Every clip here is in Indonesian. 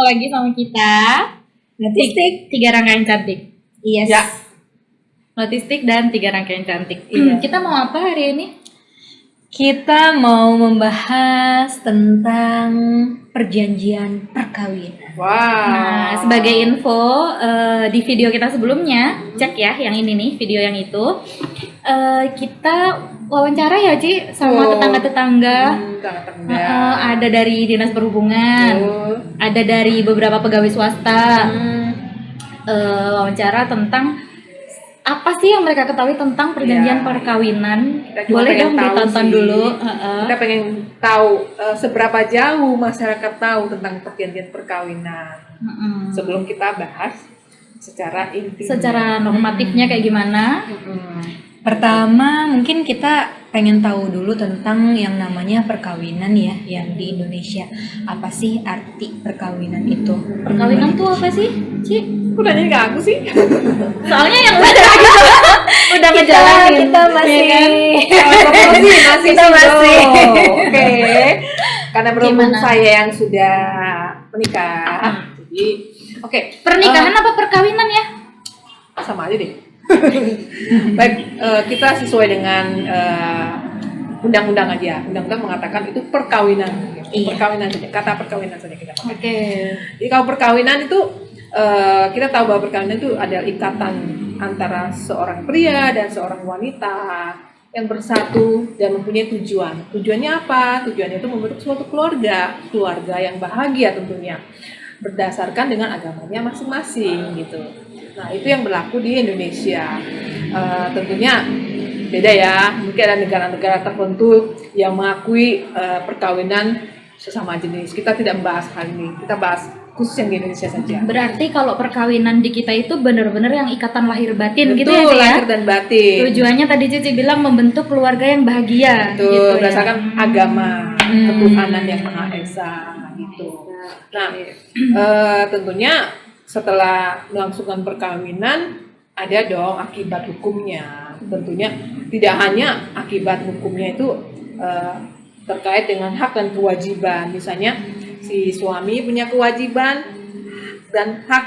lagi sama kita. Notistik. 3 rangkaian cantik. Yes. Ya. Notistik dan 3 rangkaian cantik. Iya. Kita mau apa hari ini? Kita mau membahas tentang perjanjian perkawinan. Wow. Nah, sebagai info di video kita sebelumnya, cek ya yang ini nih, video yang itu. Kita wawancara ya, Ci, sama tetangga-tetangga. Tetangga. Ada dari Dinas Perhubungan, ada dari beberapa pegawai swasta. Wawancara tentang apa sih yang mereka ketahui tentang perjanjian perkawinan. Boleh dong ditonton dulu. Kita pengen tahu seberapa jauh masyarakat tahu tentang perjanjian perkawinan. Sebelum kita bahas secara inti. Secara normatifnya kayak gimana? Pertama, mungkin kita pengen tahu dulu tentang yang namanya perkawinan ya, yang di Indonesia. Apa sih arti perkawinan itu? Perkawinan tuh apa sih, Ci? Udah nyanyi ke aku sih. Soalnya yang udah ngejalanin. Kita masih Kita masih. Oke. Karena berhubung Gimana? saya yang sudah menikah, jadi oke. Pernikahan apa perkawinan ya? Sama aja deh. Baik, kita sesuai dengan undang-undang aja. Undang-undang mengatakan itu perkawinan. Iya. Perkawinan saja. Kata perkawinan saja kita pakai. Oke. Jadi kalau perkawinan itu kita tahu bahwa perkawinan itu adalah ikatan antara seorang pria dan seorang wanita yang bersatu dan mempunyai tujuan. Tujuannya apa? Tujuannya itu membentuk suatu keluarga yang bahagia tentunya, berdasarkan dengan agamanya masing-masing gitu. Nah, itu yang berlaku di Indonesia. Tentunya beda ya. Mungkin ada negara-negara tertentu yang mengakui perkawinan sesama jenis. Kita tidak membahas hal ini. Kita bahas khusus yang di Indonesia saja. Berarti kalau perkawinan di kita itu benar-benar yang ikatan lahir batin gitu ya, Betul, Ci, ya? lahir dan batin. Tujuannya tadi Cici bilang membentuk keluarga yang bahagia. Betul, gitu berdasarkan ya. agama, ketuhanan yang Maha Esa gitu. Nah, tentunya setelah melangsungkan perkawinan ada dong akibat hukumnya. Tentunya tidak hanya akibat hukumnya itu terkait dengan hak dan kewajiban. Misalnya si suami punya kewajiban dan hak,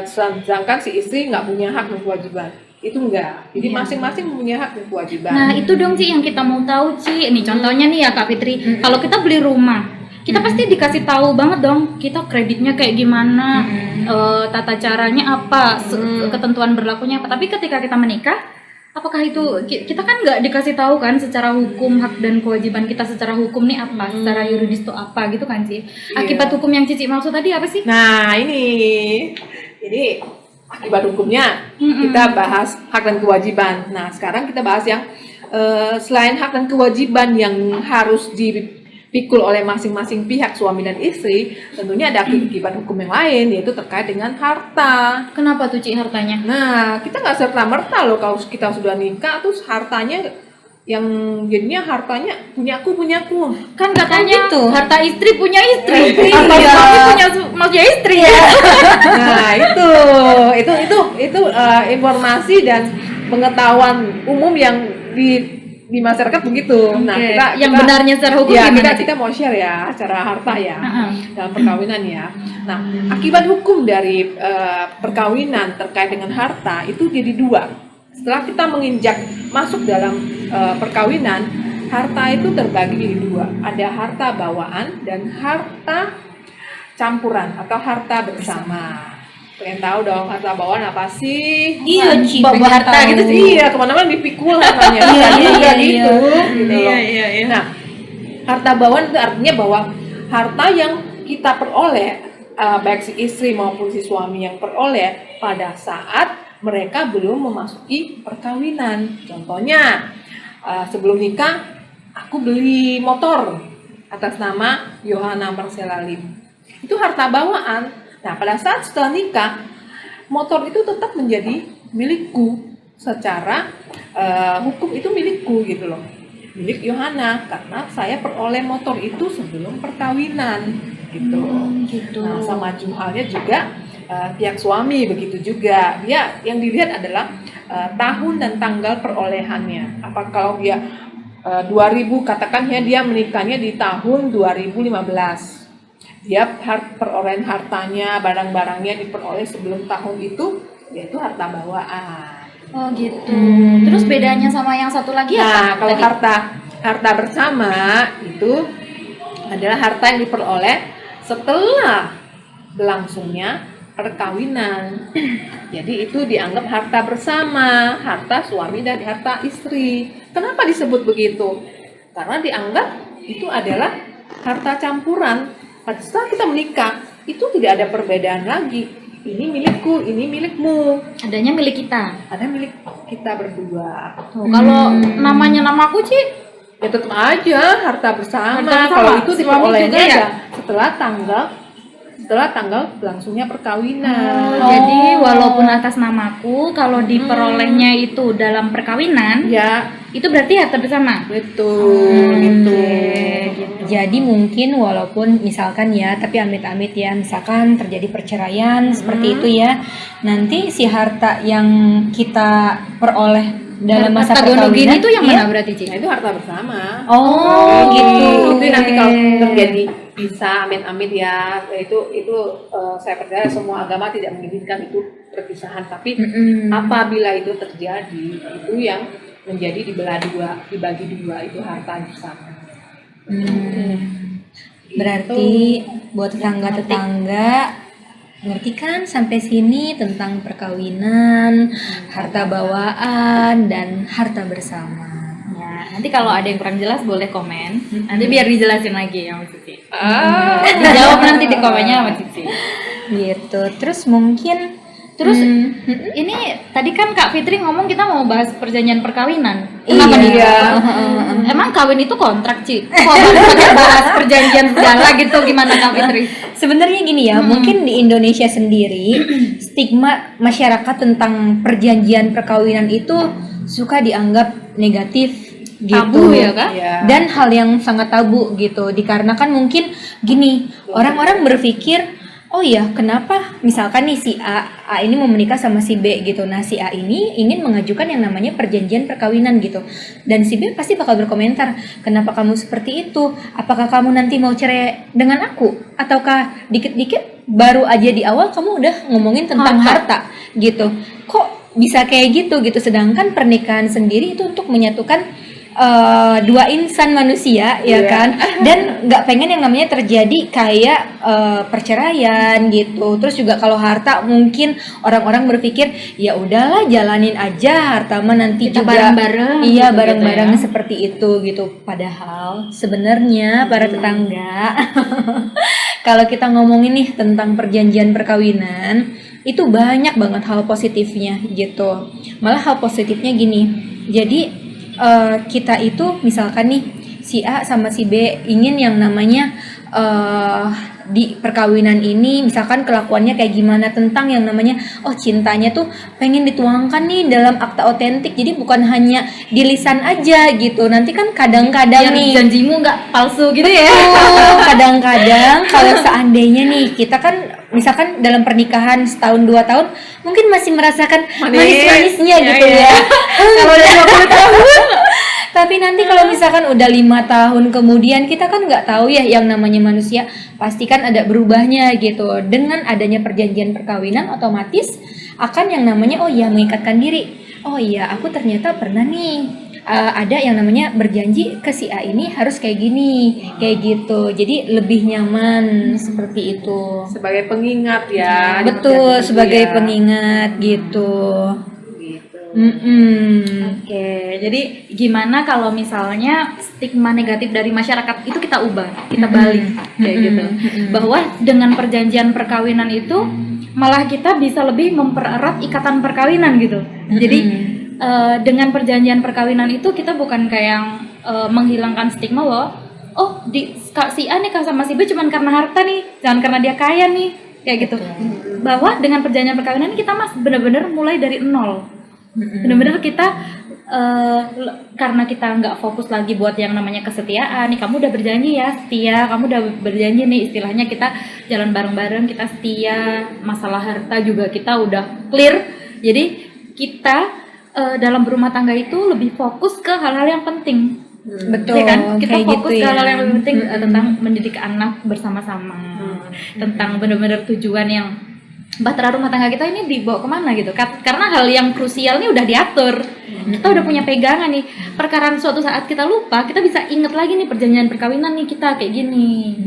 sedangkan si istri nggak punya hak dan kewajiban. Itu enggak. Jadi masing-masing punya hak dan kewajiban. Nah, itu dong Ci yang kita mau tahu, Ci. Nih contohnya nih ya Kak Fitri. Kalau kita beli rumah, kita pasti dikasih tahu banget dong kita kreditnya kayak gimana, tata caranya apa, ketentuan berlakunya apa. Tapi ketika kita menikah, apakah itu kita kan nggak dikasih tahu kan secara hukum hak dan kewajiban kita secara hukum nih apa, secara yuridis itu apa gitu kan Ci. Akibat hukum yang Cici maksud tadi apa sih? Nah, ini akibat hukumnya kita bahas hak dan kewajiban. Nah, sekarang kita bahas yang selain hak dan kewajiban yang harus dipikul oleh masing-masing pihak suami dan istri, tentunya ada akibat hukum yang lain, yaitu terkait dengan harta. Kenapa tuh Ci hartanya? Nah, kita nggak serta-merta loh kalau kita sudah nikah terus hartanya yang jadinya hartanya punyaku. Kan katanya gitu. harta istri punya istri, Iya. harta suami punya istri ya. Nah, itu informasi dan pengetahuan umum yang di masyarakat begitu. Nah, Oke. kita Yang benarnya secara hukum ya, gimana, Ci? kita mau share ya cara harta ya Uh-uh. dalam perkawinan ya. Nah, akibat hukum dari perkawinan terkait dengan harta itu jadi 2. Setelah kita menginjak masuk dalam perkawinan, harta itu terbagi jadi 2. Ada harta bawaan dan harta campuran atau harta bersama. Pengen tahu dong harta bawaan apa sih? Iya, Ci, Bawa pengen harta tahu. gitu sih. Iya, kemana-mana dipikul hartanya. Iya, Juga iya, gitu. Gitu loh. Iya. Nah, harta bawaan itu artinya bahwa harta yang kita peroleh, baik si istri maupun si suami yang peroleh pada saat mereka belum memasuki perkawinan. Contohnya, sebelum nikah, aku beli motor atas nama Yohana Marcella Lim. Itu harta bawaan. Nah, pada saat setelah nikah, motor itu tetap menjadi milikku. Secara hukum itu milikku gitu loh. Milik Yohana, karena saya peroleh motor itu sebelum perkawinan gitu. Gitu. Nah, sama halnya juga pihak suami begitu juga. Dia yang dilihat adalah tahun dan tanggal perolehannya. Apa kalau dia 2000, katakan ya dia menikahnya di tahun 2015. dia perolehan hartanya, barang-barangnya diperoleh sebelum tahun itu, yaitu harta bawaan. Oh gitu. Terus bedanya sama yang satu lagi Nah, apa? kalau tadi? harta bersama itu adalah harta yang diperoleh setelah berlangsungnya perkawinan. Jadi itu dianggap harta bersama, harta suami dan harta istri. Kenapa disebut begitu? Karena dianggap itu adalah harta campuran. Pada saat kita menikah, itu tidak ada perbedaan lagi. Ini milikku, ini milikmu. Adanya milik kita. Ada milik kita berdua. Tuh, kalau namanya namaku Ci, Ya tetap aja harta bersama. Harta bersama. Kalau itu Suami diperolehnya juga ya? ya setelah tanggal berlangsungnya perkawinan. jadi walaupun atas namaku, kalau diperolehnya itu dalam perkawinan, Ya, itu berarti harta bersama. betul gitu. Gitu. Jadi mungkin walaupun misalkan ya, tapi amit-amit ya, misalkan terjadi perceraian seperti itu ya, nanti si harta yang kita peroleh dalam masa Harta gono perkawinan gini itu yang iya. mana berarti Ci? Nah, itu harta bersama. Oh, gitu. Itu nanti kalau terjadi bisa amit-amit ya, itu saya percaya semua agama tidak mengizinkan itu perpisahan, tapi apabila itu terjadi, itu yang menjadi dibagi dua itu harta bersama. Berarti buat tetangga-tetangga ngerti kan sampai sini tentang perkawinan, harta bawaan dan harta bersama. Ya, nanti kalau ada yang kurang jelas boleh komen. Nanti biar dijelasin lagi sama Cici. Ah, Dijawab nanti di komennya sama Cici. Gitu. Terus mungkin Terus ini tadi kan Kak Fitri ngomong kita mau bahas perjanjian perkawinan. Kenapa nih? Iya. Emang kawin itu kontrak, Ci? Kok baru pakai bahas perjanjian segala gitu, gimana Kak Fitri? sebenarnya gini ya, mungkin di Indonesia sendiri stigma masyarakat tentang perjanjian perkawinan itu suka dianggap negatif gitu. Tabu ya, Kak? Iya. Dan hal yang sangat tabu gitu, dikarenakan mungkin gini, orang-orang berpikir, oh ya, kenapa misalkan nih si A ini mau menikah sama si B gitu. Nah, si A ini ingin mengajukan yang namanya perjanjian perkawinan gitu. Dan si B pasti bakal berkomentar, "Kenapa kamu seperti itu? Apakah kamu nanti mau cerai dengan aku? Ataukah dikit-dikit baru aja di awal kamu udah ngomongin tentang harta gitu. Kok bisa kayak gitu gitu, sedangkan pernikahan sendiri itu untuk menyatukan dua insan manusia ya kan, dan nggak pengen yang namanya terjadi kayak perceraian gitu. Terus juga kalau harta mungkin orang-orang berpikir ya udahlah jalanin aja, harta mah nanti Kita juga bareng-bareng iya gitu, bareng-bareng gitu ya. seperti itu gitu. Padahal sebenarnya para tetangga kalau kita ngomongin nih tentang perjanjian perkawinan itu banyak banget hal positifnya gitu. Malah hal positifnya gini, jadi kita itu misalkan nih si A sama si B ingin yang namanya di perkawinan ini misalkan kelakuannya kayak gimana, tentang yang namanya cintanya tuh pengen dituangkan nih dalam akta otentik, jadi bukan hanya di lisan aja gitu. Nanti kan kadang-kadang Biar nih janjimu nggak palsu gitu ya. kadang-kadang kalau seandainya nih kita kan misalkan dalam pernikahan setahun 2 tahun mungkin masih merasakan manis-manisnya gitu ya. Kalau udah 20 tahun. Tapi nanti kalau misalkan udah 5 tahun kemudian kita kan nggak tahu ya yang namanya manusia pasti kan ada berubahnya gitu. Dengan adanya perjanjian perkawinan otomatis akan yang namanya mengikatkan diri. Oh iya, aku ternyata pernah nih ada yang namanya berjanji ke si A ini harus kayak gini, kayak gitu. Jadi lebih nyaman seperti itu. Sebagai pengingat ya. Betul, Jadi sebagai ya. pengingat gitu. Gitu. Oke, jadi gimana kalau misalnya stigma negatif dari masyarakat itu kita ubah, kita balik kayak gitu. Bahwa dengan perjanjian perkawinan itu malah kita bisa lebih mempererat ikatan perkawinan gitu. Jadi dengan perjanjian perkawinan itu kita bukan kayak yang menghilangkan stigma bahwa si A nikah sama si B cuman karena harta nih, jangan karena dia kaya nih, kayak gitu. Bahwa dengan perjanjian perkawinan kita benar-benar mulai dari nol. Benar-benar kita karena kita nggak fokus lagi buat yang namanya kesetiaan nih, kamu udah berjanji ya setia, kamu udah berjanji nih istilahnya kita jalan bareng-bareng, kita setia, masalah harta juga kita udah clear. Jadi kita dalam berumah tangga itu lebih fokus ke hal-hal yang penting, Betul. Ya kan? Kita kayak fokus gitu ke ya. hal yang lebih penting tentang mendidik anak bersama-sama, tentang benar-benar tujuan yang bahtera rumah tangga kita ini dibawa kemana gitu. Karena hal yang krusial ini udah diatur. Kita udah punya pegangan nih. Perkara suatu saat kita lupa, kita bisa inget lagi nih perjanjian perkawinan nih kita kayak gini.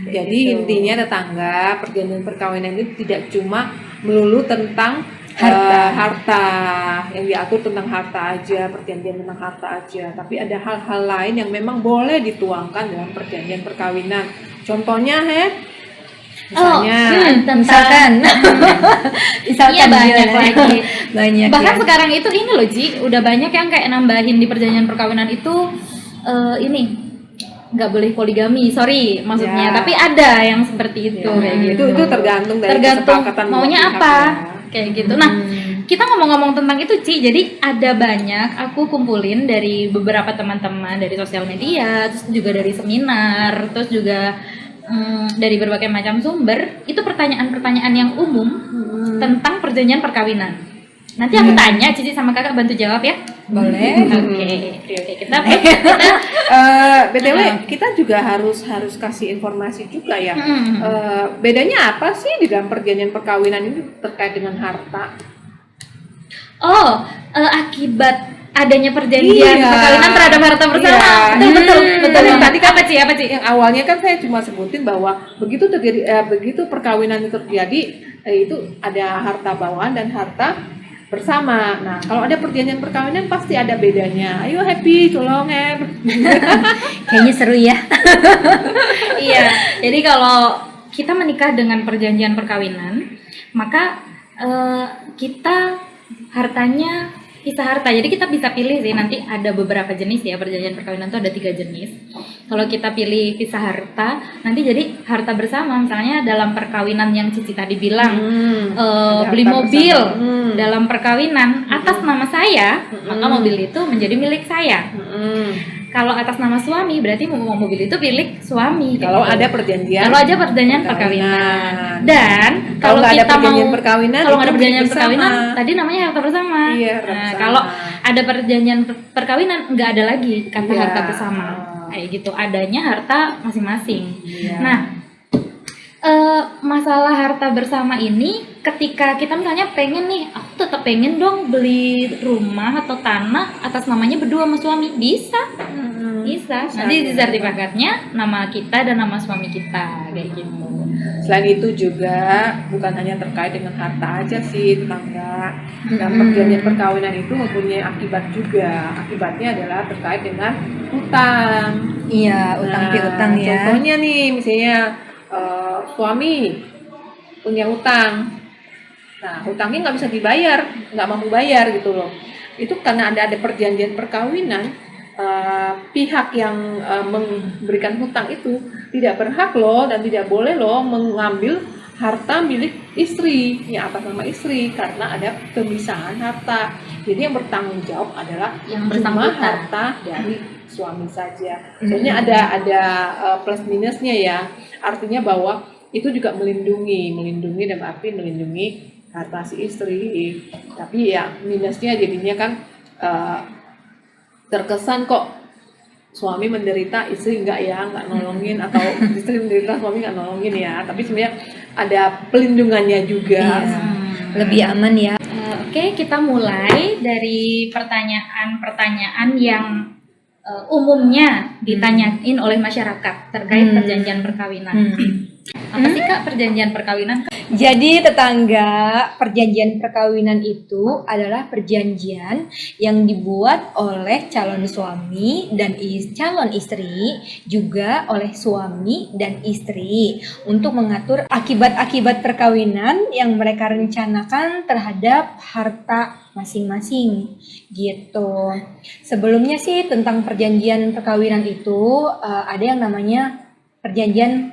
Jadi intinya tetangga, perjanjian perkawinan ini tidak cuma melulu tentang harta yang diatur tentang harta aja, perjanjian tentang harta aja, tapi ada hal-hal lain yang memang boleh dituangkan dalam perjanjian perkawinan. Contohnya, misalnya, Misalkan Iya banyak gimana? lagi. Banyak Bahkan ya. sekarang itu ini loh Ji, udah banyak yang kayak nambahin di perjanjian perkawinan itu ini nggak boleh poligami, sorry maksudnya, Ya. tapi ada yang seperti itu kayak gitu. itu tergantung dari Tergantung kesepakatan dua maunya pihak apa ya. kayak gitu. Nah, kita ngomong-ngomong tentang itu Ci, jadi ada banyak aku kumpulin dari beberapa teman-teman dari sosial media, terus juga dari seminar, terus juga dari berbagai macam sumber, itu pertanyaan-pertanyaan yang umum tentang perjanjian perkawinan. Nanti aku tanya Cici sama kakak bantu jawab ya. Boleh. Oke, kita BTW kita juga harus kasih informasi juga ya. Bedanya apa sih di dalam perjanjian perkawinan ini terkait dengan harta? Akibat adanya perjanjian Iya. perkawinan terhadap harta bersama. Iya. Betul. Yang tadi kan apa sih? yang awalnya kan saya cuma sebutin bahwa begitu terjadi begitu perkawinan itu terjadi itu ada harta bawaan dan harta bersama. Nah, kalau ada perjanjian perkawinan pasti ada bedanya. Ayo happy, tolong Kayaknya seru ya. Iya. Jadi kalau kita menikah dengan perjanjian perkawinan, maka kita hartanya pisah harta. Jadi kita bisa pilih sih, nanti ada beberapa jenis ya, perjanjian perkawinan itu ada 3 jenis. Kalau kita pilih pisah harta, nanti jadi harta bersama. Misalnya dalam perkawinan yang Cici tadi bilang, ada beli harta mobil bersama. dalam perkawinan atas nama saya, maka mobil itu menjadi milik saya. Kalau atas nama suami, berarti mobil itu milik suami. Kalau gitu. ada perjanjian. Kalau aja perjanjian perkawinan. Dan Kalau kalau nggak ada kita perjanjian mau perkawinan, kalau nggak ada itu perjanjian bersama. perkawinan, tadi namanya harta bersama. Iya, harta Nah, bersama. kalau ada perjanjian perkawinan nggak ada lagi kata Iya. harta bersama. Kayak gitu, adanya harta masing-masing. Iya. Nah, masalah harta bersama ini ketika kita misalnya pengen nih, aku tetap pengen dong beli rumah atau tanah atas namanya berdua sama suami, bisa. Nanti di sertifikatnya nama kita dan nama suami kita kayak gitu. Selain itu juga bukan hanya terkait dengan harta aja sih tetangga. Dan perjanjian perkawinan itu mempunyai akibat juga. Akibatnya adalah terkait dengan hutang. Iya, utang piutang ya. Contohnya nih, misalnya suami punya hutang. Nah, hutangnya nggak bisa dibayar, nggak mampu bayar gitu loh. Itu karena ada perjanjian perkawinan. Pihak yang memberikan hutang itu tidak berhak loh dan tidak boleh loh mengambil harta milik istri yang atas nama istri karena ada pemisahan harta. Jadi yang bertanggung jawab adalah Yang cuma bersangkutan. harta dari suami saja. Soalnya ada plus minusnya ya. Artinya bahwa itu juga melindungi dalam arti melindungi harta si istri. Tapi ya minusnya jadinya kan terkesan kok suami menderita istri nggak nolongin atau istri menderita suami nggak nolongin ya, tapi sebenarnya ada pelindungannya juga. Iya. Lebih aman ya. Oke, kita mulai dari pertanyaan-pertanyaan yang umumnya ditanyain oleh masyarakat terkait perjanjian perkawinan. Apa sih Kak perjanjian perkawinan? Jadi tetangga, perjanjian perkawinan itu adalah perjanjian yang dibuat oleh calon suami dan calon istri, juga oleh suami dan istri untuk mengatur akibat-akibat perkawinan yang mereka rencanakan terhadap harta masing-masing gitu. Sebelumnya sih tentang perjanjian perkawinan itu ada yang namanya perjanjian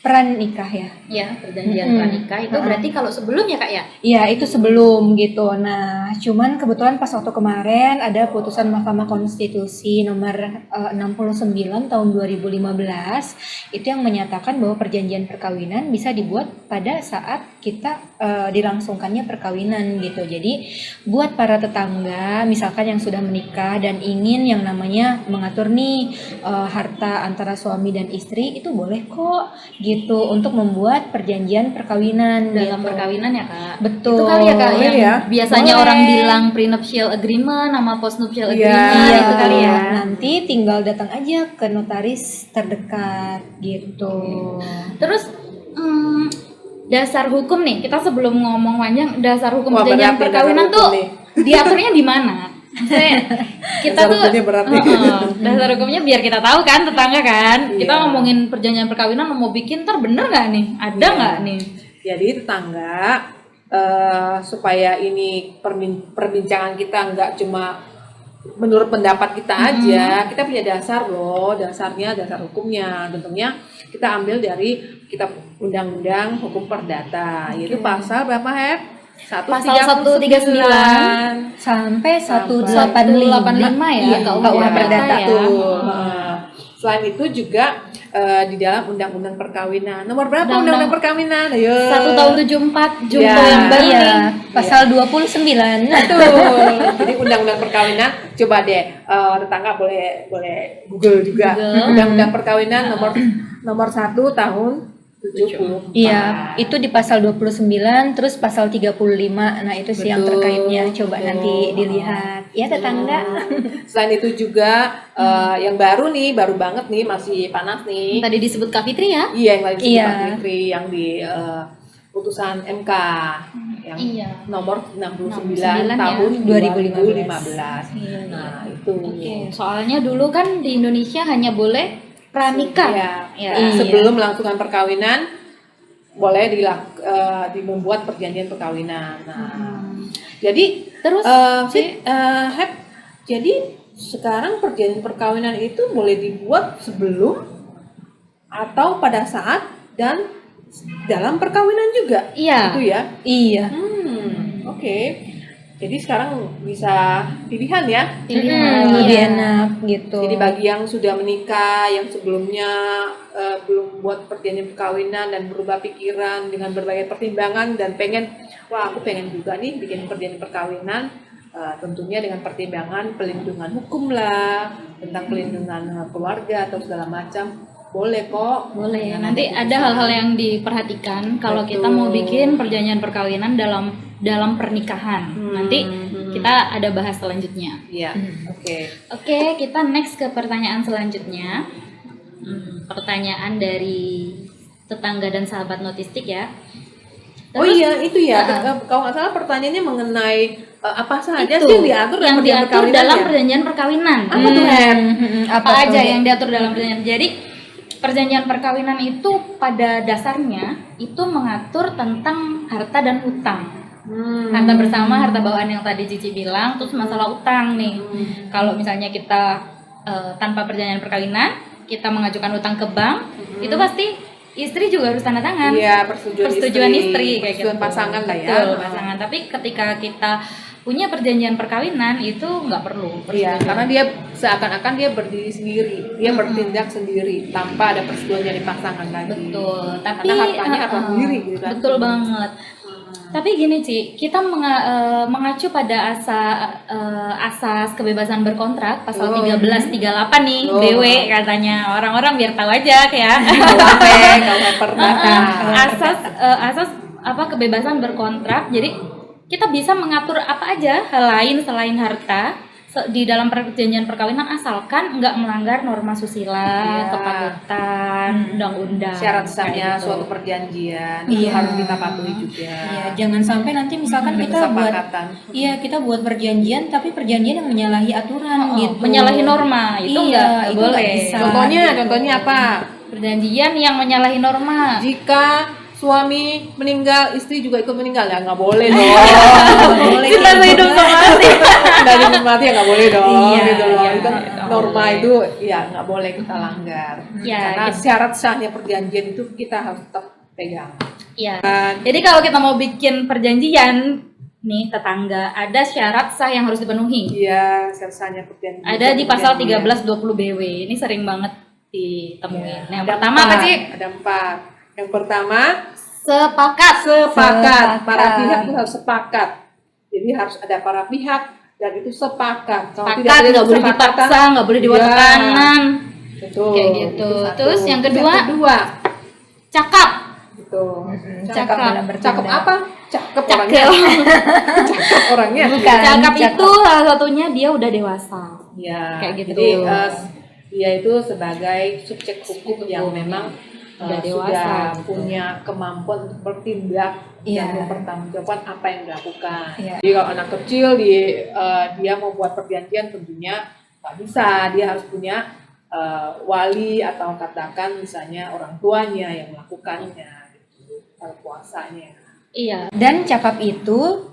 pranikah ya. Ya, perjanjian pranikah itu berarti kalau sebelum ya Kak ya? Iya, itu sebelum gitu. Nah, cuman kebetulan pas waktu kemarin ada putusan Mahkamah Konstitusi nomor 69 tahun 2015 itu yang menyatakan bahwa perjanjian perkawinan bisa dibuat pada saat kita dilangsungkannya perkawinan gitu. Jadi, buat para tetangga misalkan yang sudah menikah dan ingin yang namanya mengatur nih harta antara suami dan istri itu boleh kok gitu untuk membuat perjanjian perkawinan Dalam gitu. perkawinan ya Kak? Betul. Itu kali ya Kak yang ya. biasanya Boleh. orang bilang prenuptial agreement sama postnuptial Iya. agreement Iya, itu kali ya. nanti tinggal datang aja ke notaris terdekat gitu. Terus dasar hukum nih, kita sebelum ngomong panjang dasar hukum Wah, perjanjian berat nih perkawinan dasar hukum tuh nih. diaturnya di mana? Maksudnya kita Dasar tuh hukumnya berat nih. dasar hukumnya biar kita tahu kan tetangga kan. Kita Iya. ngomongin perjanjian perkawinan mau bikin ntar bener nggak nih? Ada Iya. nggak nih? Jadi tetangga supaya ini perbincangan kita nggak cuma menurut pendapat kita aja, kita punya dasar loh, dasarnya, dasar hukumnya. Tentunya kita ambil dari kitab Undang-Undang Hukum Perdata, yaitu pasal berapa Heb? Pasal 139 Sampai 185 ya, Iya, KUH KUH Perdata Perdata ya. Betul. Selain itu juga di dalam Undang-Undang Perkawinan. Nomor berapa Undang-undang- Undang-Undang Perkawinan? Ayo. 1 tahun 74 jumbo Ya. yang baru Iya, nih. pasal 29. Betul. Jadi Undang-Undang Perkawinan, coba deh tetangga boleh Google juga. Google. Undang-Undang Perkawinan nomor 1 tahun 74. Iya, itu di pasal 29 terus pasal 35. Nah, itu sih yang Betul, terkaitnya. Coba betul. nanti dilihat. Ya, tetangga. Selain itu juga yang baru nih, baru banget nih, masih panas nih. Tadi disebut Kak Fitri ya? Iya, yang lagi disebut Iya. Pak Fitri, yang di putusan MK yang Iya. nomor 69 69 tahun ya. 2015. Iya, iya. Nah, itu. Oke, soalnya dulu kan di Indonesia hanya boleh pranikah. Iya. Ya. Nah, sebelum melangsungkan perkawinan boleh membuat perjanjian perkawinan. Nah, jadi Terus Hep, jadi sekarang perjanjian perkawinan itu boleh dibuat sebelum atau pada saat dan dalam perkawinan juga. iya. Itu ya. Iya. Oke. Jadi sekarang bisa pilihan ya. Pilihan. Lebih Iya. enak gitu. Jadi bagi yang sudah menikah, yang sebelumnya belum buat perjanjian perkawinan dan berubah pikiran dengan berbagai pertimbangan dan aku pengen juga nih bikin perjanjian perkawinan, tentunya dengan pertimbangan pelindungan hukum lah, tentang pelindungan keluarga atau segala macam, boleh kok. Boleh. Dengan Nanti ada putusan. hal-hal yang diperhatikan kalau kita Betul. mau bikin perjanjian perkawinan dalam pernikahan. Nanti kita ada bahas selanjutnya. Iya. Oke. Oke, kita next ke pertanyaan selanjutnya. Pertanyaan dari tetangga dan sahabat notistik ya. Oh iya, itu ya. Kalau nggak salah pertanyaannya mengenai apa saja itu sih yang diatur yang dalam diatur perkawinan dalam ya? perjanjian perkawinan. Apa tuh, Hen? Apa tuh, aja Dek? yang diatur dalam perjanjian. Jadi perjanjian perkawinan itu pada dasarnya itu mengatur tentang harta dan utang. Harta bersama, harta bawaan yang tadi Cici bilang, terus masalah utang nih. Kalau misalnya kita tanpa perjanjian perkawinan, kita mengajukan utang ke bank, itu pasti istri juga harus tanda tangan. Iya, persetujuan istri kayak gitu. persetujuan pasangan lah ya. Betul, pasangan. Tapi ketika kita punya perjanjian perkawinan itu nggak perlu. Iya, persetujuan. karena dia seakan-akan dia berdiri sendiri, dia bertindak sendiri tanpa ada persetujuan dari pasangan lagi. Betul. Tapi Karena hartanya harta sendiri gitu kan. Betul banget. Tapi gini Ci, kita mengacu pada asas kebebasan berkontrak pasal 1338 nih, Oh. BW katanya. Orang-orang biar tahu aja kayak. Kalau pernah. asas apa kebebasan berkontrak. Jadi kita bisa mengatur apa aja hal lain selain harta di dalam perjanjian perkawinan asalkan nggak melanggar norma susila, Iya. kepatutan, undang-undang. Syarat sahnya kayak gitu. suatu perjanjian itu Iya. harus kita patuhi juga. Iya, jangan sampai nanti misalkan Ada kita buat kesepakatan. kita buat perjanjian tapi perjanjian yang menyalahi aturan gitu. Menyalahi norma itu Iya, nggak itu boleh. nggak bisa. Contohnya apa? Perjanjian yang menyalahi norma. Jika suami meninggal, istri juga ikut meninggal, ya nggak boleh dong. Cinta sehidup semati. Dari mati ya nggak boleh dong, Iya, gitu loh. iya, Itu kan nggak norma boleh. itu ya nggak boleh kita langgar. Ya, Karena gitu. syarat sahnya perjanjian itu kita harus tetap pegang. Iya. Jadi kalau kita mau bikin perjanjian nih tetangga, ada syarat sah yang harus dipenuhi. Iya, syarat sahnya perjanjian. Ada di pasal Perjanjian. 1320 BW. Ini sering banget ditemuin. Nah, yang Ada pertama apa empat. sih? Ada 4. Yang pertama, Sepakat. sepakat. Para Sepakat. pihak itu harus sepakat. Jadi harus ada para pihak dan itu sepakat. Kalau Sepakat, ada nggak boleh kesepakatan, dipaksa, nggak boleh dibuat iya. tekanan. Betul. Kayak gitu. Itu satu. Terus yang kedua? Yang kedua, Cakap. gitu. Cakap dalam bertindak. Cakep apa? Cakep Cakep. orangnya. Cakep orangnya. Bukan. Cakap cakep. itu salah satunya dia udah dewasa. Ya, Kayak gitu. Jadi dia itu sebagai subjek hukum yang memang Udah dewasa, sudah gitu. punya kemampuan untuk bertindak Iya. dan mempertanggungjawabkan apa yang dilakukan. Iya. Jadi kalau anak kecil dia mau buat perjanjian tentunya nggak bisa, dia harus punya wali atau katakan misalnya orang tuanya yang melakukannya, gitu, kalau puasanya. Iya. Dan cakap itu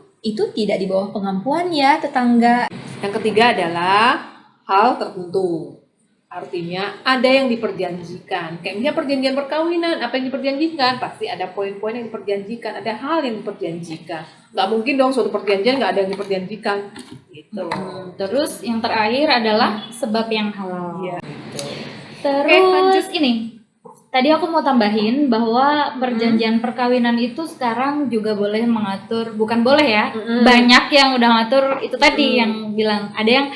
tidak di bawah pengampuan ya tetangga. Yang ketiga adalah hal tertentu. Artinya ada yang diperjanjikan. Kayak misalnya perjanjian perkawinan, apa yang diperjanjikan? Pasti ada poin-poin yang diperjanjikan, ada hal yang diperjanjikan. Nggak mungkin dong suatu perjanjian nggak ada yang diperjanjikan. Gitu. Terus yang terakhir adalah sebab yang halal. Iya. Terus Oke, lanjut. ini. Tadi aku mau tambahin bahwa perjanjian perkawinan itu sekarang juga boleh mengatur, bukan boleh ya, banyak yang udah ngatur itu tadi yang bilang ada yang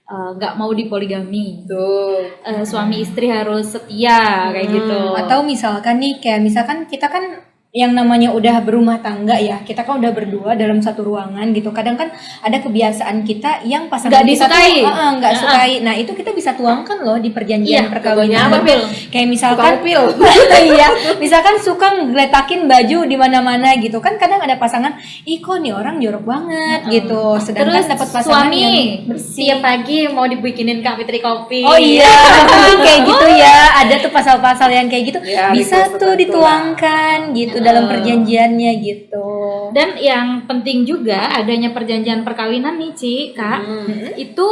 nggak mau dipoligami, Tuh. suami istri harus setia kayak gitu. Atau misalkan nih, kayak misalkan kita kan yang namanya udah berumah tangga ya, kita kan udah berdua dalam satu ruangan gitu. Kadang kan ada kebiasaan kita yang pasangan Nggak kita disukai. tuh nggak sukai. Nah itu kita bisa tuangkan loh di perjanjian Iya, perkawinan. contohnya apa, Pil? Kayak Tukang misalkan pil. iya, misalkan suka ngeletakin baju di mana-mana gitu kan. Kadang ada pasangan, ih kok nih orang jorok banget gitu. Sedangkan Terus dapat pasangan suami yang bersih. tiap pagi mau dibikinin Kak Fitri kopi. Oh iya, kayak gitu ya. Ada tuh pasal-pasal yang kayak gitu. Ya, Bisa itu tuh tertentu dituangkan gitu dalam perjanjiannya gitu. Dan yang penting juga adanya perjanjian perkawinan nih Ci, Kak, itu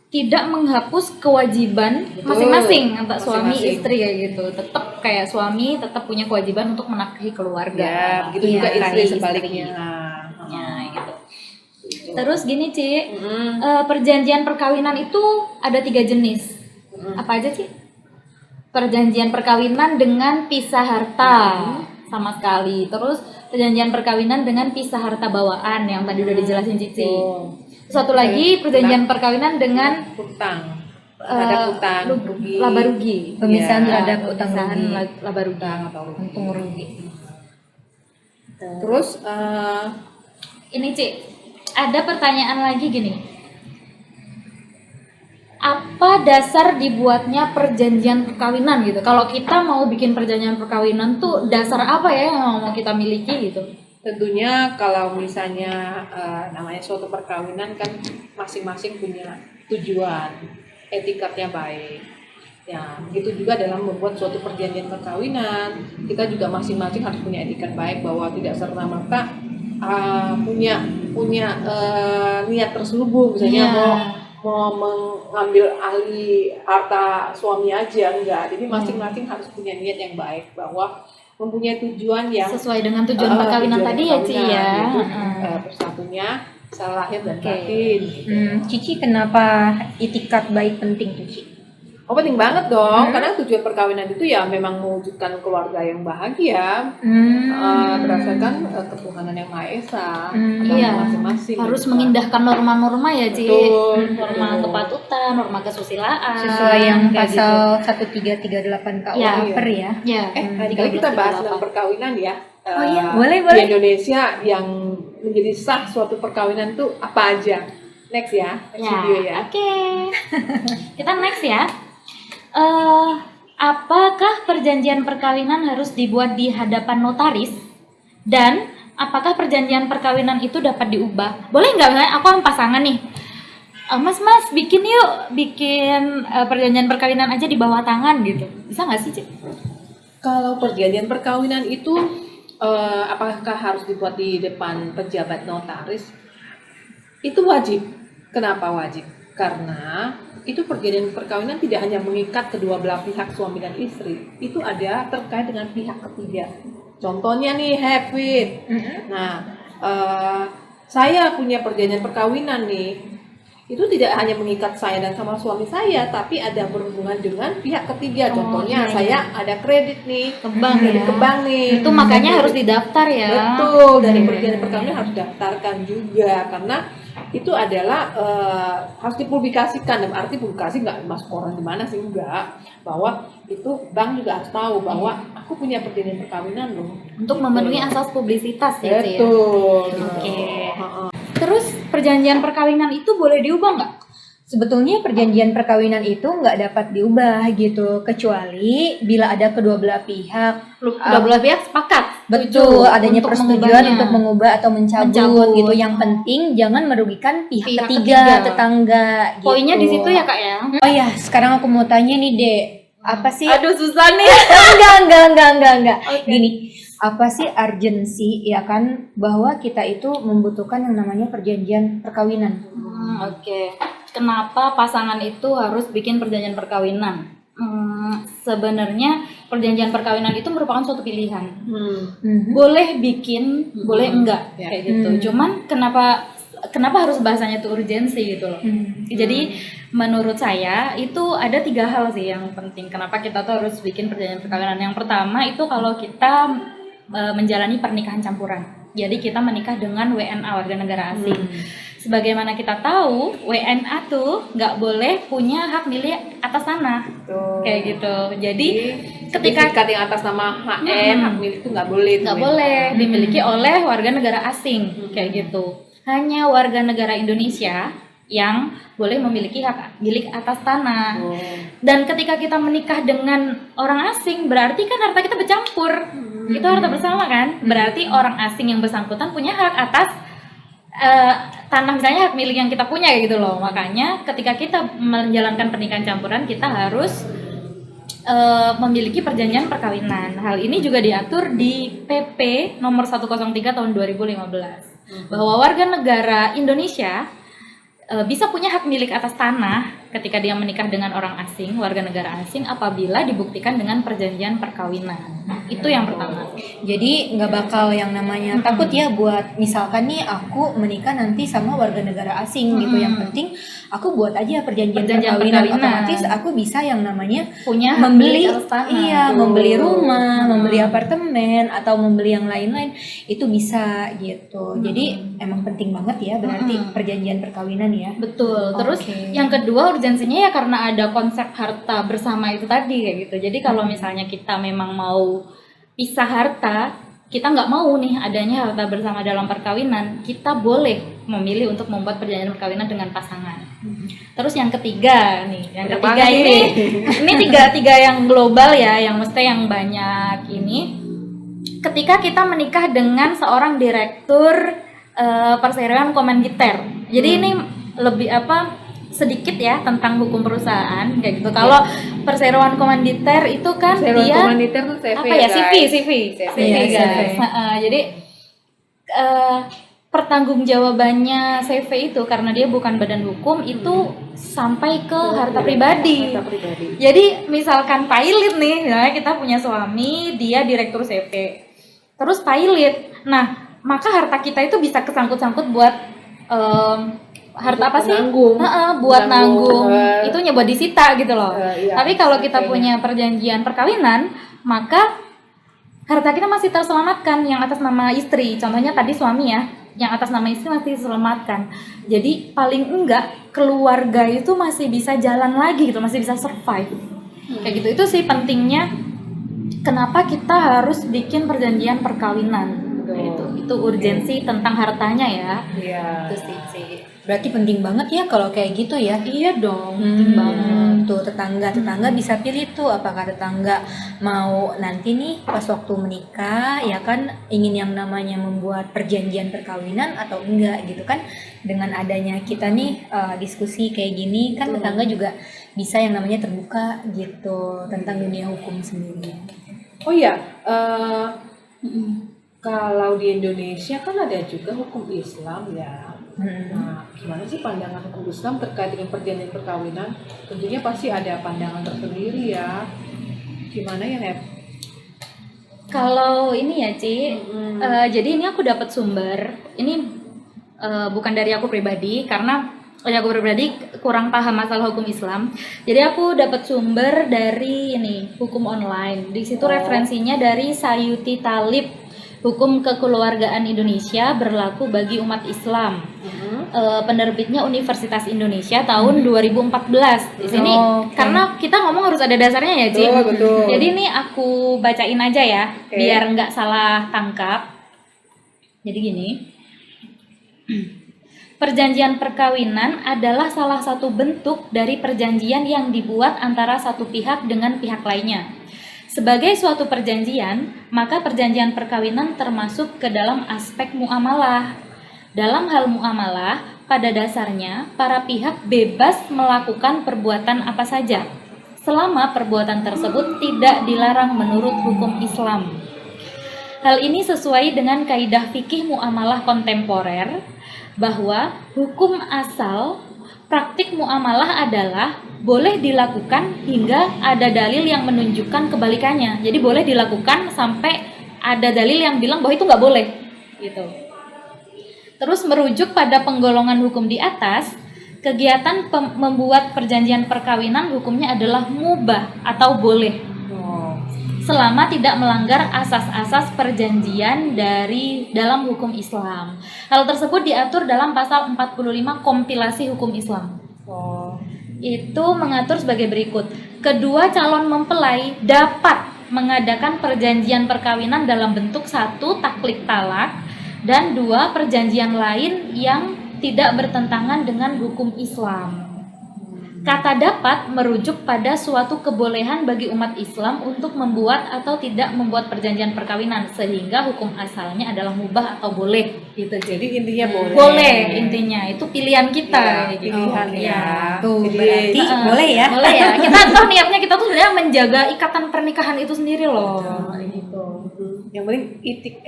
tidak menghapus kewajiban masing-masing antara suami Masing-masing. istri kayak gitu. Tetap kayak suami tetap punya kewajiban untuk menafkahi keluarga. Ya, begitu juga Iya, istri istri. sebaliknya. Ya, gitu. Terus gini Ci, Mm-mm. perjanjian perkawinan itu ada 3 jenis. Apa aja Ci? Perjanjian perkawinan dengan pisah harta sama sekali. Terus perjanjian perkawinan dengan pisah harta bawaan yang tadi udah dijelasin Cici. Tuh. Satu lagi perjanjian perkawinan dengan Utang. Ada utang, rugi. laba rugi. Pemisahan Iya. terhadap utang Pemisahan rugi. laba rugi. Atau rugi. Untung rugi. Terus Ini Cik, ada pertanyaan lagi gini. Apa dasar dibuatnya perjanjian perkawinan gitu? Kalau kita mau bikin perjanjian perkawinan tuh dasar apa ya yang mau kita miliki gitu? tentunya kalau misalnya namanya suatu perkawinan kan masing-masing punya tujuan, etikatnya baik. Ya, begitu juga dalam membuat suatu perjanjian perkawinan, kita juga masing-masing harus punya etikat baik bahwa tidak serta-merta punya niat terselubung, misalnya Iya. mau mengambil alih harta suami aja, enggak. Jadi masing-masing harus punya niat yang baik bahwa mempunyai tujuan yang Sesuai dengan tujuan perkawinan tujuan tadi ya Ci perkawinan, ya. yaitu, Heeh. bersatunya secara lahir dan Oke. batin. Gitu. Cici kenapa itikat baik penting tuh Ci? Oh penting banget dong, karena tujuan perkawinan itu ya memang mewujudkan keluarga yang bahagia berdasarkan ketuhanan yang Maha Esa, agama Iya. masing-masing. Harus gitu. mengindahkan norma-norma ya Ci. Betul, Norma betul. kepatutan, norma kesusilaan. Sesuai yang kayak pasal 1338 KUH Ya. per ya. gitu. Ya. Tadi kita bahas tentang perkawinan ya. Oh iya, Eh, boleh, Di boleh. Indonesia yang menjadi sah suatu perkawinan itu apa aja? Next ya, next Ya, video ya. oke. Kita next ya. Apakah perjanjian perkawinan harus dibuat di hadapan notaris? Dan apakah perjanjian perkawinan itu dapat diubah? Boleh nggak misalnya aku sama pasangan nih, Mas bikin yuk, bikin perjanjian perkawinan aja di bawah tangan gitu. Bisa nggak sih, Cik? Kalau perjanjian perkawinan itu apakah harus dibuat di depan pejabat notaris? Itu wajib. Kenapa wajib? Karena itu perjanjian perkawinan tidak hanya mengikat kedua belah pihak suami dan istri, itu ada terkait dengan pihak ketiga. Contohnya nih, Hafid. Nah, saya punya perjanjian perkawinan nih. Itu tidak hanya mengikat saya dan sama suami saya, tapi ada berhubungan dengan pihak ketiga. Contohnya iya, saya ada kredit nih, Ke bank kredit ya. ke bank nih. Itu makanya harus didaftar ya. Betul, dari perjanjian perkawinan harus daftarkan juga, karena itu adalah harus dipublikasikan. Dan arti publikasi nggak masuk orang di mana sih, enggak, bahwa itu bank juga harus tahu bahwa aku punya perjanjian perkawinan loh. Untuk memenuhi asas publisitas ya, Ci, ya. Betul. Oke. Terus perjanjian perkawinan itu boleh diubah nggak? Sebetulnya perjanjian perkawinan itu nggak dapat diubah gitu, kecuali bila ada kedua belah pihak. Kedua belah pihak sepakat. Betul, setuju adanya untuk persetujuan mengubahnya. untuk mengubah atau mencabut Mencabut. gitu. Yang penting jangan merugikan pihak Pihak ketiga, ketiga. tetangga. Gitu. Poinnya di situ ya, Kak ya. Oh ya, sekarang aku mau tanya nih, Dek. Apa sih? Aduh, susah nih. Enggak. Oke. Gini, apa sih urgensi ya kan bahwa kita itu membutuhkan yang namanya perjanjian perkawinan? Oke. Kenapa pasangan itu harus bikin perjanjian perkawinan? Sebenarnya perjanjian perkawinan itu merupakan suatu pilihan. Boleh bikin, boleh enggak, Ya. kayak gitu. Cuman kenapa harus bahasanya itu urgensi gitu loh. Jadi menurut saya itu ada 3 hal sih yang penting. Kenapa kita tuh harus bikin perjanjian perkawinan? Yang pertama itu kalau kita menjalani pernikahan campuran. Jadi kita menikah dengan WNA, warga negara asing. Sebagaimana kita tahu, WNA tuh nggak boleh punya hak milik atas tanah, kayak gitu. Jadi ketika sertifikat yang atas nama HM, hak milik itu nggak boleh. nggak boleh dimiliki oleh warga negara asing, kayak gitu. Hanya warga negara Indonesia yang boleh memiliki hak milik atas tanah. Dan ketika kita menikah dengan orang asing, berarti kan harta kita bercampur. Itu harta bersama kan? Berarti orang asing yang bersangkutan punya hak atas tanah, misalnya hak milik yang kita punya kayak gitu loh. Makanya ketika kita menjalankan pernikahan campuran, kita harus memiliki perjanjian perkawinan. Hal ini juga diatur di PP nomor 103 tahun 2015. Bahwa warga negara Indonesia bisa punya hak milik atas tanah ketika dia menikah dengan orang asing, warga negara asing, apabila dibuktikan dengan perjanjian perkawinan. Itu yang pertama. Jadi nggak bakal yang namanya takut ya buat misalkan nih aku menikah nanti sama warga negara asing gitu. Yang penting aku buat aja perjanjian perkawinan, otomatis aku bisa yang namanya Punya hak membeli, milik atas tanah. iya, membeli rumah, membeli apartemen atau membeli yang lain-lain itu bisa gitu. Jadi emang penting banget ya berarti perjanjian perkawinan ya. Betul. Terus Oke. yang kedua urgensinya ya karena ada konsep harta bersama itu tadi kayak gitu. Jadi kalau misalnya kita memang mau pisah harta, kita nggak mau nih adanya harta bersama dalam perkawinan, kita boleh memilih untuk membuat perjanjian perkawinan dengan pasangan. Terus yang ketiga nih, yang Banyak ketiga banget ini tiga yang global ya, yang mesti yang banyak ini. Ketika kita menikah dengan seorang direktur perseroan Komanditer. Jadi ini lebih sedikit ya tentang hukum perusahaan kayak gitu. Kalau perseroan komanditer itu kan Perseroan dia komanditer tuh CV apa ya, guys. CV Iya, guys. CV. Jadi pertanggungjawabannya CV itu karena dia bukan badan hukum itu sampai ke harta pribadi. Harta pribadi. Jadi misalkan pilot nih, ya, kita punya suami, dia direktur CV, terus pilot. Nah, maka harta kita itu bisa kesangkut-sangkut buat harta apa sih? Penanggung. Buat Penanggung, nanggung. Itunya buat disita gitu loh. Iya, Tapi kalau kita CV-nya. punya perjanjian perkawinan, maka harta kita masih terselamatkan yang atas nama istri. Contohnya tadi suami ya, yang atas nama istri masih diselamatkan. Jadi paling enggak keluarga itu masih bisa jalan lagi gitu, masih bisa survive. Kayak gitu. Itu sih pentingnya kenapa kita harus bikin perjanjian perkawinan. Itu urgensi tentang hartanya ya. Iya. Itu sih. Berarti penting banget ya kalau kayak gitu ya. Iya dong, penting banget. Tuh tetangga bisa pilih tuh apakah tetangga mau nanti nih pas waktu menikah ya kan ingin yang namanya membuat perjanjian perkawinan atau enggak gitu kan. Dengan adanya kita nih diskusi kayak gini kan tetangga juga bisa yang namanya terbuka gitu tentang dunia hukum sendiri. Oh iya, Kalau di Indonesia kan ada juga hukum Islam ya. Nah, gimana sih pandangan hukum Islam terkait dengan perjanjian perkawinan? Tentunya pasti ada pandangan tersendiri ya. Gimana ya, Nep? Kalau ini ya, Ci, jadi ini aku dapat sumber. Ini bukan dari aku pribadi, karena aku pribadi kurang paham masalah hukum Islam. Jadi aku dapat sumber dari ini hukum online. Di situ referensinya dari Sayuti Talib, Hukum Kekeluargaan Indonesia berlaku bagi umat Islam. Penerbitnya Universitas Indonesia tahun 2014. Di sini karena kita ngomong harus ada dasarnya ya, Ci. Betul. Jadi ini aku bacain aja ya, biar nggak salah tangkap. Jadi gini. Perjanjian perkawinan adalah salah satu bentuk dari perjanjian yang dibuat antara satu pihak dengan pihak lainnya. Sebagai suatu perjanjian, maka perjanjian perkawinan termasuk ke dalam aspek muamalah. Dalam hal muamalah, pada dasarnya para pihak bebas melakukan perbuatan apa saja, selama perbuatan tersebut tidak dilarang menurut hukum Islam. Hal ini sesuai dengan kaidah fikih muamalah kontemporer, bahwa hukum asal praktik muamalah adalah boleh dilakukan hingga ada dalil yang menunjukkan kebalikannya. Jadi boleh dilakukan sampai ada dalil yang bilang bahwa itu nggak boleh, gitu. Terus merujuk pada penggolongan hukum di atas, kegiatan membuat perjanjian perkawinan hukumnya adalah mubah atau boleh, selama tidak melanggar asas-asas perjanjian dari dalam hukum Islam. Hal tersebut diatur dalam pasal 45 kompilasi hukum Islam. Itu mengatur sebagai berikut. Kedua calon mempelai dapat mengadakan perjanjian perkawinan dalam bentuk 1 taklid talak dan 2 perjanjian lain yang tidak bertentangan dengan hukum Islam. Kata dapat merujuk pada suatu kebolehan bagi umat Islam untuk membuat atau tidak membuat perjanjian perkawinan, sehingga hukum asalnya adalah mubah atau boleh, gitu. Jadi intinya boleh. Boleh intinya, itu pilihan kita, Ya, gitu. pilihan ya. Tuh, Jadi, berarti boleh ya. Boleh ya. Kita tuh niatnya kita tuh sebenarnya menjaga ikatan pernikahan itu sendiri loh. Gitu. Yang penting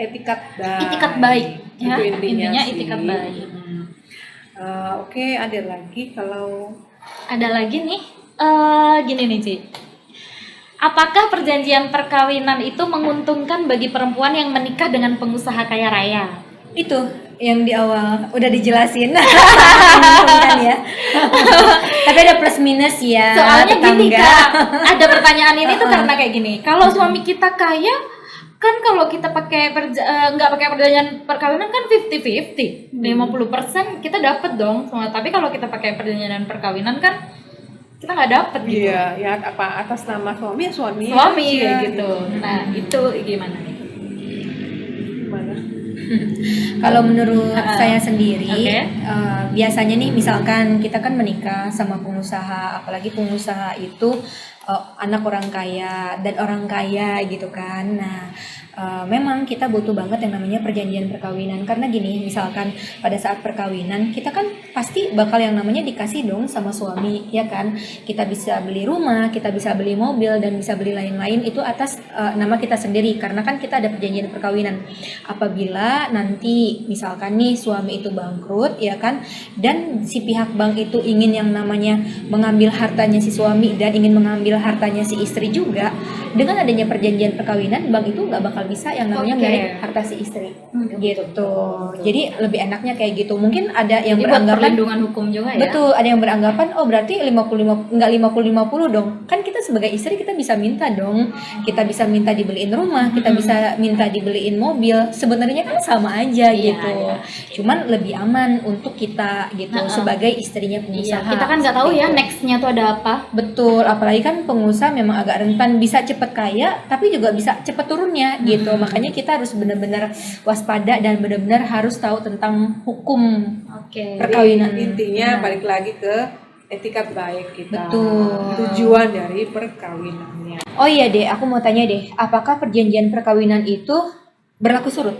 etikat baik. Itikat baik, ya. Itu intinya sih. itikat baik. Oke, ada lagi kalau Ada lagi nih, gini nih Ci. Apakah perjanjian perkawinan itu menguntungkan bagi perempuan yang menikah dengan pengusaha kaya raya? Itu yang di awal udah dijelasin. Menguntungkan ya. Tapi ada plus minus ya. Soalnya gini tetangga. Kak, ada pertanyaan ini tuh karena kayak gini. Kalau suami kita kaya, kan kalau kita pakai nggak pakai perjanjian perkawinan kan 50-50, 50% kita dapat dong semua. Tapi kalau kita pakai perjanjian perkawinan kan kita nggak dapat gitu. Iya, ya apa atas nama suami ya suami. Kayak aja, gitu. Nah itu gimana nih? Gimana? Kalau menurut saya sendiri, Oke. biasanya nih misalkan kita kan menikah sama pengusaha, apalagi pengusaha itu anak orang kaya dan orang kaya gitu kan. Nah, memang kita butuh banget yang namanya perjanjian perkawinan, karena gini, misalkan pada saat perkawinan kita kan pasti bakal yang namanya dikasih dong sama suami, ya kan? Kita bisa beli rumah, kita bisa beli mobil, dan bisa beli lain-lain itu atas nama kita sendiri, karena kan kita ada perjanjian perkawinan. Apabila nanti misalkan nih suami itu bangkrut, ya kan, dan si pihak bank itu ingin yang namanya mengambil hartanya si suami dan ingin mengambil hartanya si istri juga, dengan adanya perjanjian perkawinan, bank itu nggak bakal bisa yang namanya menarik harta si istri, gitu. Jadi lebih enaknya kayak gitu. Mungkin ada yang Jadi buat beranggapan perlindungan hukum juga ya. betul, ada yang beranggapan oh berarti 55 enggak 50-50 dong. Kan kita sebagai istri kita bisa minta dong. Kita bisa minta dibeliin rumah, kita bisa minta dibeliin mobil. Sebenarnya kan sama aja Iya, gitu. iya. Cuman lebih aman untuk kita gitu sebagai istrinya Iya, pengusaha. kita kan nggak tahu ya Gitu. nextnya tuh ada apa. Betul, apalagi kan pengusaha memang agak rentan bisa cepet kaya tapi juga bisa cepet turunnya gitu. Makanya kita harus benar-benar waspada dan benar-benar harus tahu tentang hukum Oke. perkawinan. Intinya balik lagi ke etikat baik kita. Betul. Tujuan dari perkawinannya. Oh iya deh, aku mau tanya deh, apakah perjanjian perkawinan itu berlaku surut?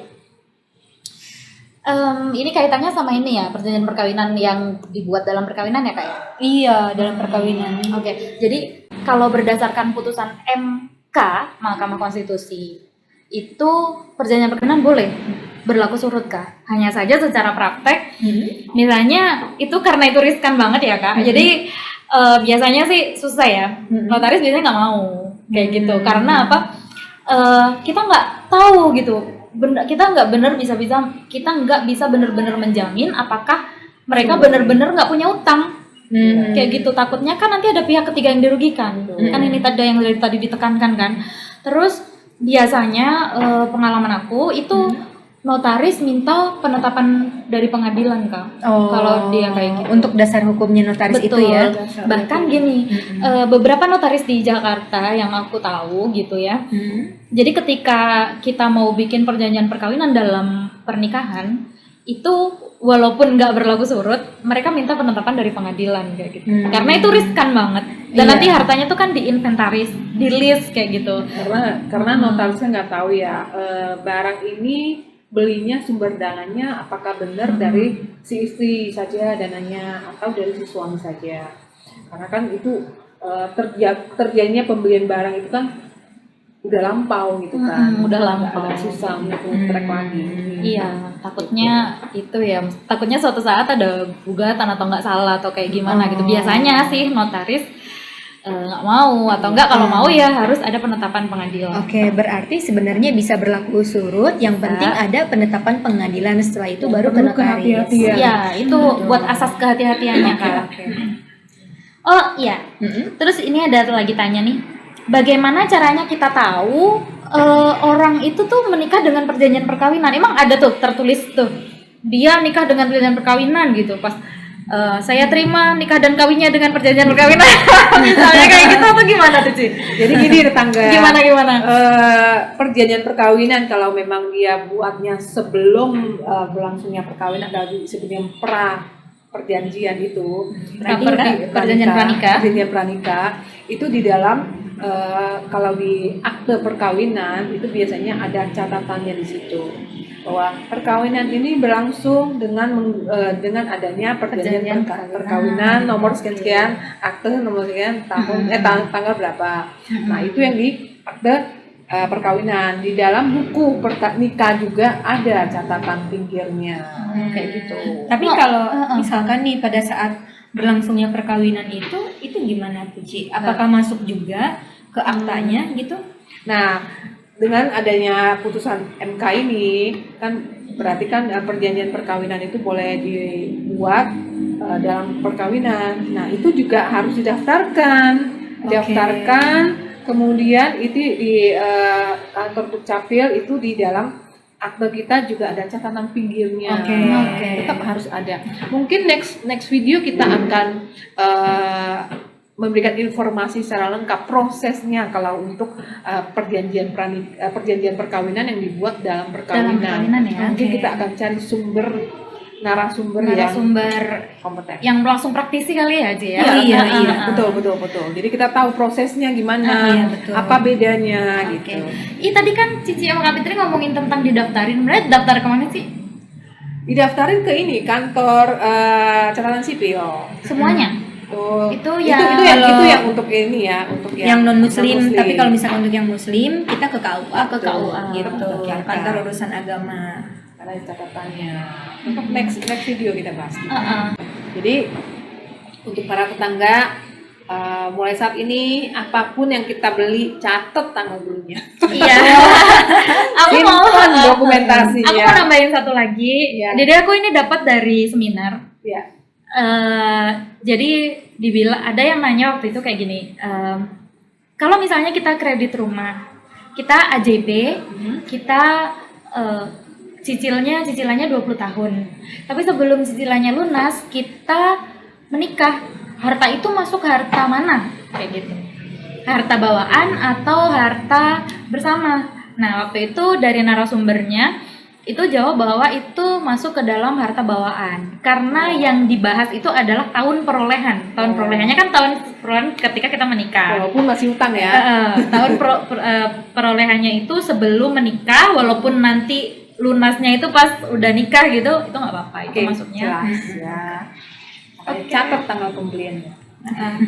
Ini kaitannya sama ini ya, perjanjian perkawinan yang dibuat dalam perkawinan ya Kak ya? Iya, dalam perkawinan. Oke, jadi kalau berdasarkan putusan MK, Mahkamah Konstitusi, itu perjanjian perkawinan boleh berlaku surut Kak. Hanya saja secara praktek, misalnya itu karena itu riskan banget ya Kak. Jadi biasanya sih susah ya. Notaris biasanya nggak mau kayak gitu. Karena apa? Kita nggak tahu gitu. Kita nggak nggak bisa benar-benar menjamin apakah mereka benar-benar nggak punya utang. Kayak gitu, takutnya kan nanti ada pihak ketiga yang dirugikan. Kan ini tadi yang tadi ditekankan kan. Terus biasanya pengalaman aku itu notaris minta penetapan dari pengadilan Kak. Kalau dia kayak gitu. Untuk dasar hukumnya notaris itu ya. Bahkan gini, beberapa notaris di Jakarta yang aku tahu gitu ya. Jadi ketika kita mau bikin perjanjian perkawinan dalam pernikahan, itu walaupun nggak berlaku surut, mereka minta penetapan dari pengadilan kayak gitu. Karena itu riskan banget. Dan nanti hartanya tuh kan diinventaris, di list kayak gitu. Karena notarisnya nggak tahu ya, barang ini belinya sumber dananya apakah benar dari si istri saja dananya atau dari si suami saja. Karena kan itu terjadinya pembelian barang itu kan udah lampau gitu kan. Udah lampau. Agak susah untuk track lagi. Iya, takutnya itu ya, takutnya suatu saat ada gugatan atau nggak salah atau kayak gimana gitu. Biasanya sih notaris nggak mau atau enggak, kalau mau ya harus ada penetapan pengadilan. Oke, berarti sebenarnya bisa berlaku surut, yang penting ada penetapan pengadilan, setelah itu baru ke notaris. Ya, itu buat asas kehati-hatiannya Kak. Oh iya, terus ini ada lagi tanya nih, bagaimana caranya kita tahu orang itu tuh menikah dengan perjanjian perkawinan? Emang ada tuh tertulis tuh dia nikah dengan perjanjian perkawinan gitu, pas saya terima nikah dan kawinnya dengan perjanjian perkawinan. Misalnya kayak gitu atau gimana tuh Ci? Jadi gini tetangga. Gimana? Perjanjian perkawinan kalau memang dia buatnya sebelum berlangsungnya perkawinan, dari sebelum perjanjian itu, Perjanjian pranikah itu di dalam kalau di akte perkawinan itu biasanya ada catatannya di situ bahwa perkawinan ini berlangsung dengan adanya perjanjian perkawinan nomor sekian, akte nomor sekian, tanggal berapa. Nah, itu yang di akte perkawinan. Di dalam buku nikah juga ada catatan pinggirnya. Kayak gitu. Tapi kalau misalkan nih pada saat berlangsungnya perkawinan itu gimana tuh Ci? Apakah masuk juga ke aktanya gitu? Nah, dengan adanya putusan MK ini kan berarti kan perjanjian perkawinan itu boleh dibuat dalam perkawinan. Nah, itu juga harus didaftarkan. Kemudian itu di kantor Dukcapil itu di dalam akte kita juga ada catatan pinggirnya. Tetap harus ada. Mungkin next video kita akan memberikan informasi secara lengkap prosesnya kalau untuk perjanjian perkawinan yang dibuat dalam perkawinan. Mungkin kita akan cari narasumber yang kompeten, yang langsung praktisi kali ya Ci ya. Iya. Betul. Jadi kita tahu prosesnya gimana, apa bedanya gitu. Tadi kan Cici sama Kak Fitri ngomongin tentang didaftarin. Berarti daftar kemana sih? Didaftarin ke ini kantor catatan sipil. Semuanya. Itu yang untuk ini ya, untuk yang non muslim. Tapi kalau misalkan untuk yang muslim kita ke KUA, gitu. Kantor urusan agama. Ada catatannya. Untuk next video kita bahas. Jadi untuk para tetangga, mulai saat ini apapun yang kita beli catat tanggal belinya. Iya. Aku mau dokumentasinya. Aku mau nambahin satu lagi. Ya. Jadi aku ini dapat dari seminar. Ya. Jadi dibilang, ada yang nanya waktu itu kayak gini. Kalau misalnya kita kredit rumah, kita AJB, kita cicilannya 20 tahun. Tapi sebelum cicilannya lunas, kita menikah. Harta itu masuk harta mana? Kayak gitu. Harta bawaan atau harta bersama. Nah, waktu itu dari narasumbernya itu jawab bahwa itu masuk ke dalam harta bawaan. Karena yang dibahas itu adalah tahun perolehan. Tahun perolehannya kan tahun perolehan ketika kita menikah. Walaupun masih utang ya. Tahun perolehannya itu sebelum menikah, walaupun nanti lunasnya itu pas udah nikah gitu, itu nggak apa-apa. Itu masuknya. Jelas ya. Catat tanggal pembeliannya.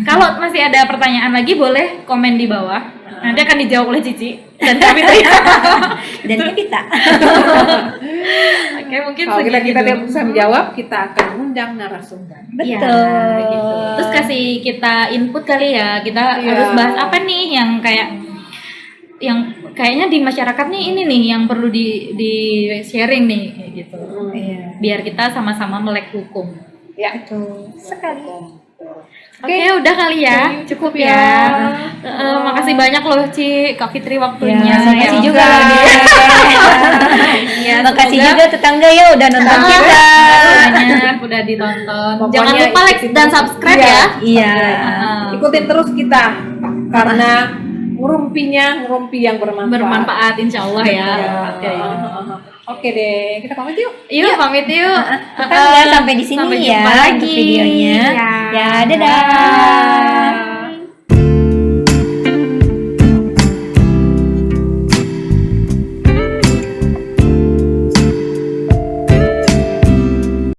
Kalau masih ada pertanyaan lagi boleh komen di bawah. Nanti akan dijawab oleh Cici dan Kak Fitri. Dan kita. Oke, mungkin Kalau kita segitu. tidak bisa menjawab, kita akan undang narasumber. Iya, Betul. gitu. Terus kasih kita input kali ya. Kita Iya. harus bahas apa nih yang kayaknya di masyarakat nih ini nih yang perlu di sharing nih kayak gitu. Iya. Biar kita sama-sama melek hukum. Ya. Betul. Sekali. Oke, udah kali ya. Cukup ya. Makasih banyak loh Ci, Kak Fitri waktunya. Ya, makasih Ya. juga loh dia. Ya, Makasih semoga- juga tetangga ya udah nonton kita. banyak udah ditonton. Pokoknya Jangan lupa like ikutin dan terus. subscribe Iya. ya. Iya. Ikutin terus kita karena ngerumpi yang bermanfaat. Bermanfaat insya Allah ya. Oke. Oke deh, kita pamit yuk. Yuk pamit yuk. Tetangga sampai di sini Sampai ya jumpa lagi. untuk videonya. Ya. Ya, dadah.